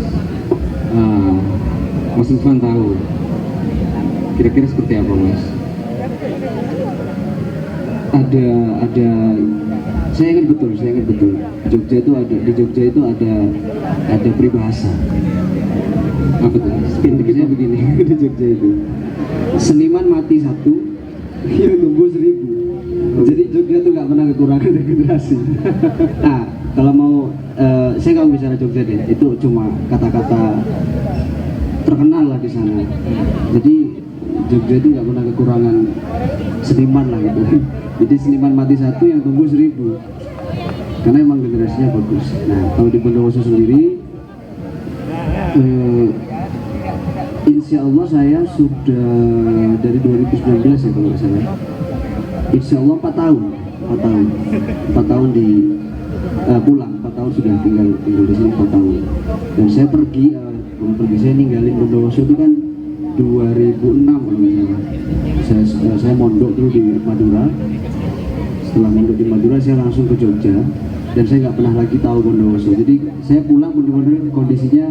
Lutman tahu. Kira-kira seperti apa, Mas? Ada saya ingat betul di Jogja itu ada peribahasa. Apa tuh? Spin-nya begini di Jogja itu. Seniman mati satu, yang tumbuh 1000. Jadi Jogja tuh nggak pernah kekurangan regenerasi. Nah, kalau mau saya nggak mau bicara Jogja deh, itu cuma kata-kata terkenal lah di sana. Jadi Jogja itu nggak pernah kekurangan seniman lah gitu. Jadi seniman mati satu, yang tumbuh 1000. Karena emang generasinya bagus. Nah, kalau di Bondowoso sendiri, insya Allah saya sudah dari 2019 ya kalau nggak salah. Insya Allah 4 tahun di pulang, 4 tahun sudah tinggal di sini 4 tahun. Dan saya saya ninggalin Bondowoso itu kan 2006 kalau nggak salah. Saya mondok dulu di Madura. Setelah mondok di Madura saya langsung ke Jogja dan saya nggak pernah lagi tahu Bondowoso. Jadi saya pulang benar-benar kondisinya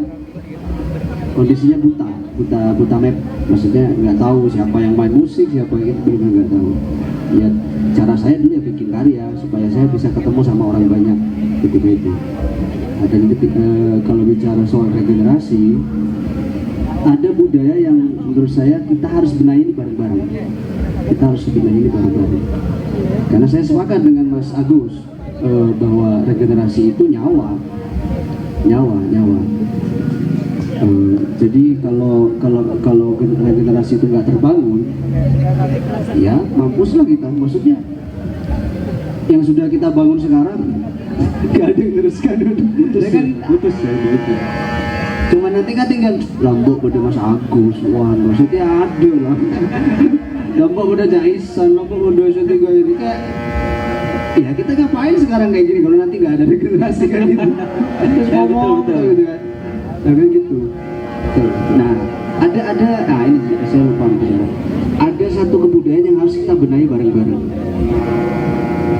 buta map, maksudnya nggak tahu siapa yang main musik, siapa yang itu, benar nggak tahu. Ya cara saya dulu ya bikin karya supaya saya bisa ketemu sama orang banyak ketika itu. Dan kalau bicara soal regenerasi, ada budaya yang menurut saya kita harus benahi ini bareng-bareng. Karena saya sepakat dengan Mas Agus bahwa regenerasi itu nyawa. Jadi kalau regenerasi itu nggak terbangun, ya mampuslah kita. Maksudnya yang sudah kita bangun sekarang nggak ada yang teruskan, putus. Cuma nanti kan tinggal Lombok pada Mas Agus, wah maksudnya ada lah. Lombok pada Jaisan, Lombok pada Sotigo ini kayak, ya kita ngapain sekarang kayak gini kalau nanti nggak ada regenerasi kan gitu. Terus ngomong gitu kan. Tapi gitu. Nah, ini saya lupa bicara. Ada satu kebudayaan yang harus kita benahi bareng-bareng.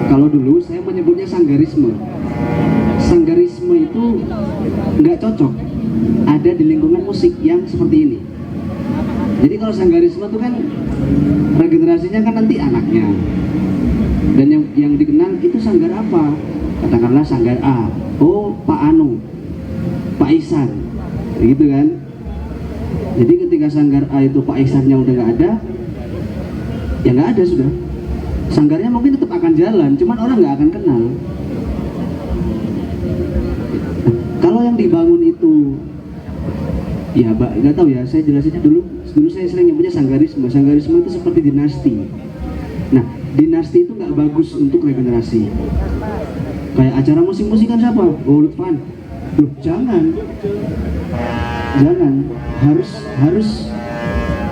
Kalau dulu saya menyebutnya sanggarisme. Sanggarisme itu nggak cocok ada di lingkungan musik yang seperti ini. Jadi kalau sanggarisme itu kan regenerasinya kan nanti anaknya. Dan yang dikenal itu sanggar apa? Katakanlah sanggar A. Oh, Pak Anu, Pak Ihsan, gitu kan? Jadi ketika sanggar A itu Pak Ihsannya udah nggak ada, ya nggak ada sudah. Sanggarnya mungkin tetap akan jalan, cuman orang nggak akan kenal. Kalau yang dibangun itu, ya nggak tahu ya, saya jelasinnya dulu. Dulu saya sering nyebutnya sanggarisme. Sanggarisme itu seperti dinasti. Nah, dinasti itu nggak bagus untuk regenerasi. Kayak acara musik-musikan siapa? Oh, Lutfan. Loh, jangan,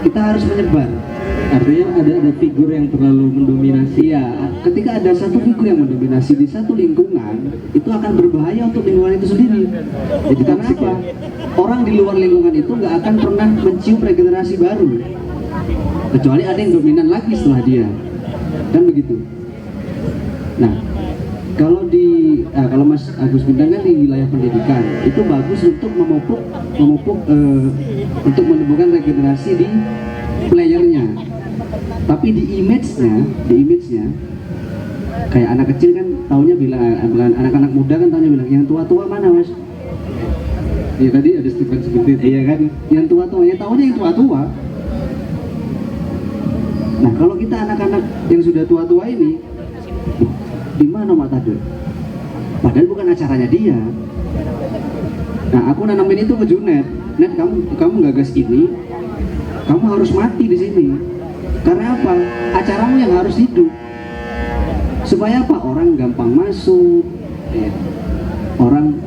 kita harus menyebar. Artinya ada figur yang terlalu mendominasi. Iya, ketika ada satu figur yang mendominasi di satu lingkungan, itu akan berbahaya untuk lingkungan itu sendiri. Jadi karena apa? Orang di luar lingkungan itu nggak akan pernah mencium regenerasi baru, kecuali ada yang dominan lagi setelah dia, kan begitu. Nah, kalau Mas Agus Bintang kan di wilayah pendidikan, itu bagus untuk memupuk untuk menimbulkan regenerasi di playernya. Tapi di image-nya kayak anak kecil kan taunya bilang, anak-anak muda kan taunya bilang, yang tua-tua mana Mas? Ya tadi ada Stephen seperti itu. Iya kan, yang tua-tua, ya taunya yang tua-tua. Nah, kalau kita anak-anak yang sudah tua-tua ini, di mana Mak Tade? Padahal bukan acaranya dia. Nah, aku nanamin itu ke Junet. Net, kamu gagas ini, kamu harus mati di sini. Karena apa? Acaramu yang harus hidup. Supaya apa? Orang gampang masuk. Ya. Orang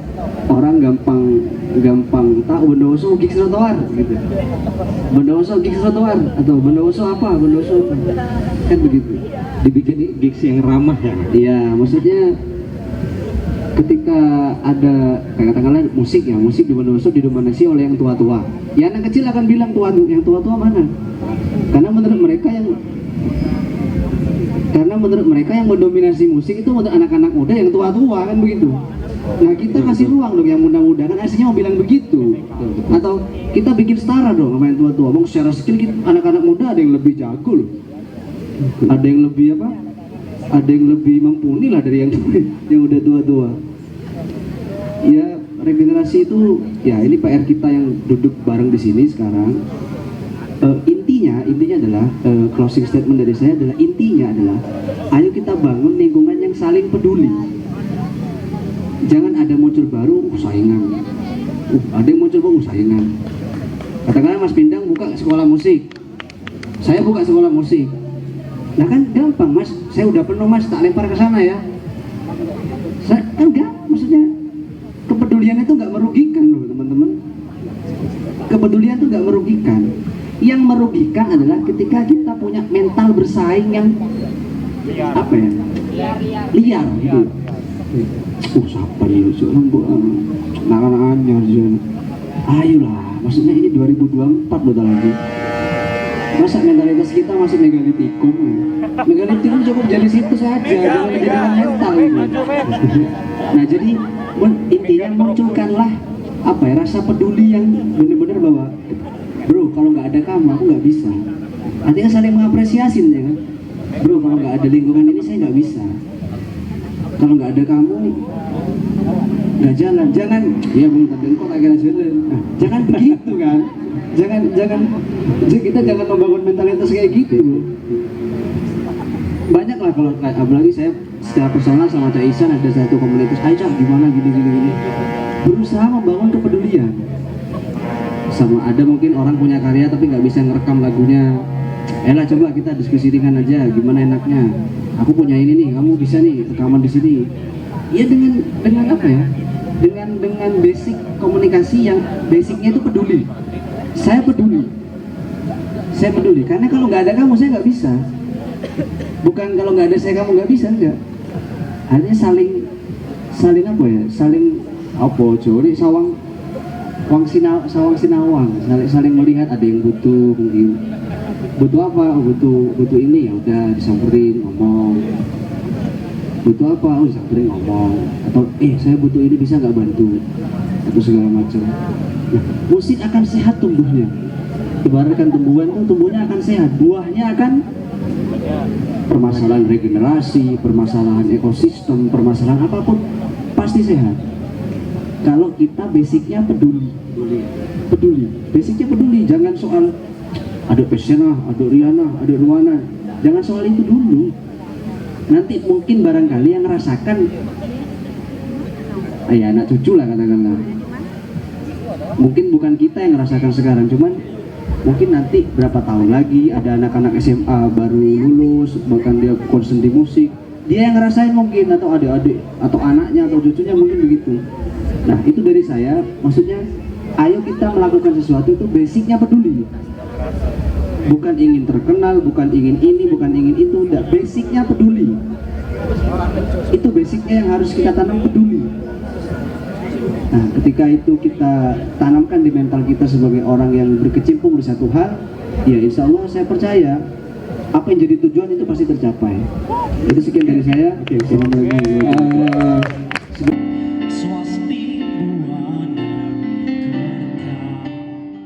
gampang tahu Bondowoso gigs trotoar gitu. Bondowoso gigs trotoar atau Bondowoso apa? Bondowoso kan begitu. Dibikin gigs yang ramah ya. Iya, maksudnya ketika ada katakanlah musik di Bondowoso didominasi oleh yang tua-tua. Ya anak kecil akan bilang yang tua-tua mana? Karena menurut mereka yang mendominasi musik itu untuk anak-anak muda yang tua-tua kan begitu. Nah, kita kasih ruang dong yang muda-muda, kan aslinya mau bilang begitu. Atau kita bikin setara dong sama yang tua-tua. Mau secara skill anak-anak muda ada yang lebih jago loh. Ada yang lebih apa? Ada yang lebih mumpuni lah dari yang udah tua-tua. Ya, regenerasi itu ya ini PR kita yang duduk bareng di sini sekarang. Intinya adalah closing statement dari saya adalah ayo kita bangun lingkungan yang saling peduli. Jangan ada muncul baru saingan. Ada yang muncul baru saingan. Katakanlah Mas Pindang buka sekolah musik. Saya buka sekolah musik. Nah kan gampang Mas, saya udah penuh Mas, tak lempar ke sana ya. Enggak, maksudnya kepedulian itu nggak merugikan loh teman-teman. Kepedulian itu nggak merugikan. Yang merugikan adalah ketika kita punya mental bersaing yang apa ya? Liar gitu. Siapa nih? Nah, ayolah, maksudnya ini 2024 loh lagi. Masa mentalitas kita masih megalitikum? Megalitikum cukup jadi situ saja, jangan jadi mental gitu. Nah, jadi intinya munculkanlah apa ya, rasa peduli yang benar-benar bahwa bro, kalau nggak ada kamu aku nggak bisa. Artinya saling mengapresiasi ya kan. Bro, kalau nggak ada lingkungan ini saya nggak bisa. Kalau nggak ada kamu nggak jalan. Jangan ya bung tapi kok kayak jalan. Nah, jangan begitu kan. Jangan kita jangan membangun mentalitas kayak gitu. Banyak lah kalau apalagi saya secara personal sama Cak Ihsan ada satu komunitas. Ayo Cak, gimana gini. Berusaha membangun kepedulian. Sama ada mungkin orang punya karya tapi nggak bisa ngerekam lagunya. Lah coba kita diskusi ringan aja, gimana enaknya. Aku punya ini nih, kamu bisa nih rekaman di sini. Ya dengan apa ya? Dengan basic komunikasi yang basicnya itu peduli. Saya peduli karena kalau nggak ada kamu saya nggak bisa. Bukan kalau nggak ada saya kamu nggak bisa, enggak. Hanya saling apa ya? Saling apa? Jori sawang sinawang, saling melihat. Ada yang butuh mungkin butuh apa? Butuh ini ya udah disamperin ngomong. butuh apa, oh Sabri ngomong, atau saya butuh ini, bisa nggak bantu, atau segala macam. Nah, musik akan sehat tumbuhnya. Ibaratkan tumbuhan itu tumbuhnya akan sehat, buahnya akan permasalahan regenerasi, permasalahan ekosistem, permasalahan apapun pasti sehat. Kalau kita basicnya peduli, basicnya peduli, jangan soal ada Pesena, ada Riana, ada Ruana, jangan soal itu dulu. Nanti mungkin barangkali yang ngerasakan anak cucu lah katakanlah, mungkin bukan kita yang ngerasakan sekarang, cuman mungkin nanti berapa tahun lagi ada anak-anak SMA baru lulus, bahkan dia concern di musik, dia yang ngerasain mungkin, atau adik-adik atau anaknya atau cucunya mungkin begitu. Nah itu dari saya, maksudnya ayo kita melakukan sesuatu itu basicnya peduli, bukan ingin terkenal, bukan ingin ini, bukan ingin itu, enggak, basicnya peduli. Itu basicnya yang harus kita tanam, peduli. Nah ketika itu kita tanamkan di mental kita sebagai orang yang berkecimpung di satu hal, ya insya Allah saya percaya apa yang jadi tujuan itu pasti tercapai. Itu sekian dari saya. Assalamualaikum.